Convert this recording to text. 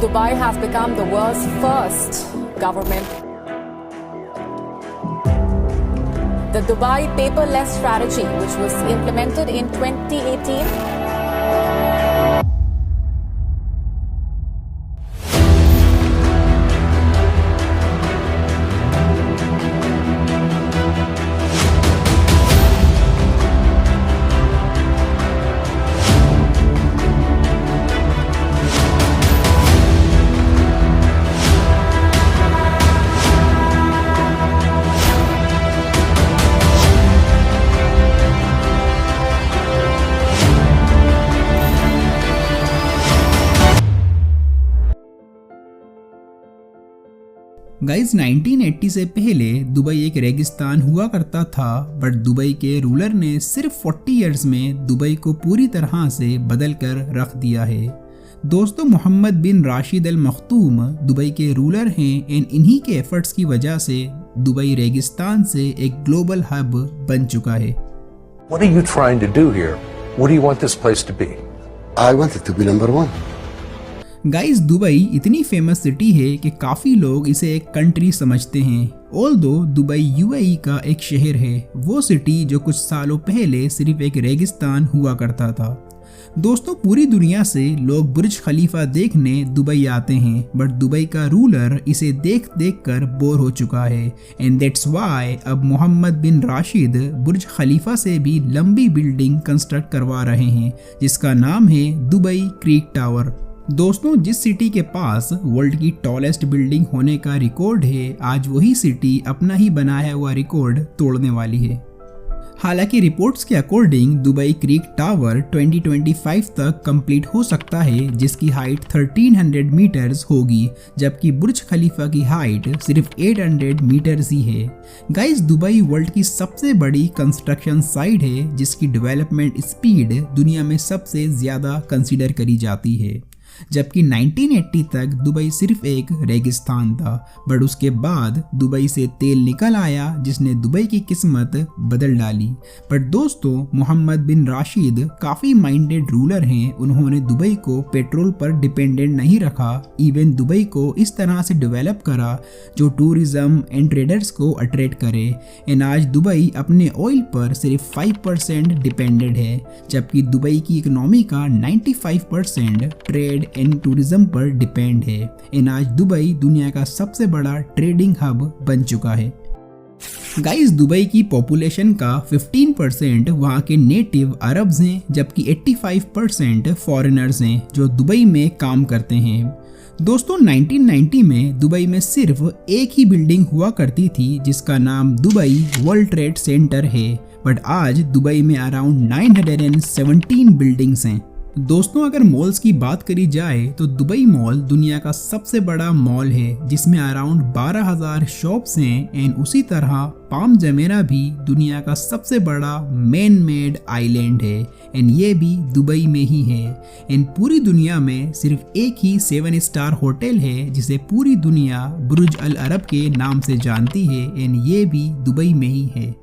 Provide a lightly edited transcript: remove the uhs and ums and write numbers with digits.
Dubai has become the world's first government. The Dubai paperless strategy, which was implemented in 2018, guys 1980 से पहले Dubai एक रेगिस्तान हुआ करता था, बट दुबई के रूलर ने सिर्फ 40 इयर्स में दुबई को पूरी तरह से बदल कर रख दिया है। दोस्तों, मोहम्मद बिन राशिद अल मख्तूम दुबई के रूलर हैं एंड इन्हीं के एफर्ट्स की वजह से दुबई रेगिस्तान से एक ग्लोबल हब बन चुका है। What are you trying to do here? What do you want this place to be? I want it to be number one. Guys, Dubai इतनी फेमस सिटी है कि काफ़ी लोग इसे एक कंट्री समझते हैं। ऑल्दो दुबई यूएई का एक शहर है, वो सिटी जो कुछ सालों पहले सिर्फ एक रेगिस्तान हुआ करता था। दोस्तों, पूरी दुनिया से लोग बुर्ज खलीफा देखने दुबई आते हैं, बट दुबई का रूलर इसे देख देख कर बोर हो चुका है एंड दैट्स व्हाई अब मोहम्मद बिन राशिद बुर्ज खलीफा से भी लंबी बिल्डिंग कंस्ट्रक्ट करवा रहे हैं, जिसका नाम है दुबई क्रीक टावर। दोस्तों, जिस सिटी के पास वर्ल्ड की टॉलेस्ट बिल्डिंग होने का रिकॉर्ड है, आज वही सिटी अपना ही बनाया हुआ रिकॉर्ड तोड़ने वाली है। हालांकि रिपोर्ट्स के अकॉर्डिंग दुबई क्रीक टावर 2025 तक कंप्लीट हो सकता है, जिसकी हाइट 1300 मीटर्स होगी, जबकि बुर्ज खलीफा की हाइट सिर्फ 800 मीटर्स ही है। गाइस, दुबई वर्ल्ड की सबसे बड़ी कंस्ट्रक्शन साइट है, जिसकी डेवलपमेंट स्पीड दुनिया में सबसे ज़्यादा कंसिडर करी जाती है। जबकि 1980 तक दुबई सिर्फ एक रेगिस्तान था, बट उसके बाद दुबई से तेल निकल आया, जिसने दुबई की किस्मत बदल डाली। पर दोस्तों, मोहम्मद बिन राशिद काफ़ी माइंडेड रूलर हैं। उन्होंने दुबई को पेट्रोल पर डिपेंडेंट नहीं रखा, इवन दुबई को इस तरह से डेवलप करा जो टूरिज्म एंड ट्रेडर्स को अट्रैक्ट करे। एंड आज दुबई अपने ऑयल पर सिर्फ 5% डिपेंडेंट है, जबकि दुबई की इकोनॉमी का 95% ट्रेड एंड टूरिज्म पर डिपेंड है। एंड आज दुबई दुनिया का सबसे बड़ा ट्रेडिंग हब बन चुका है। गाइस, दुबई की पॉपुलेशन का 15% वहाँ के नेटिव अरब्स हैं, जबकि 85% फॉरेनर्स हैं जो दुबई में काम करते हैं। दोस्तों, 1990 में दुबई में सिर्फ एक ही बिल्डिंग हुआ करती थी, जिसका नाम दुबई वर्ल्ड ट्रेड सेंटर है, बट आज दुबई में अराउंड 917 बिल्डिंग्स हैं। दोस्तों, अगर मॉल्स की बात करी जाए तो दुबई मॉल दुनिया का सबसे बड़ा मॉल है, जिसमें अराउंड 12,000 शॉप्स हैं एंड उसी तरह पाम जमेरा भी दुनिया का सबसे बड़ा मैन मेड आइलैंड है एंड ये भी दुबई में ही है। एंड पूरी दुनिया में सिर्फ एक ही 7 स्टार होटल है जिसे पूरी दुनिया बुर्ज अल अरब के नाम से जानती है एंड ये भी दुबई में ही है।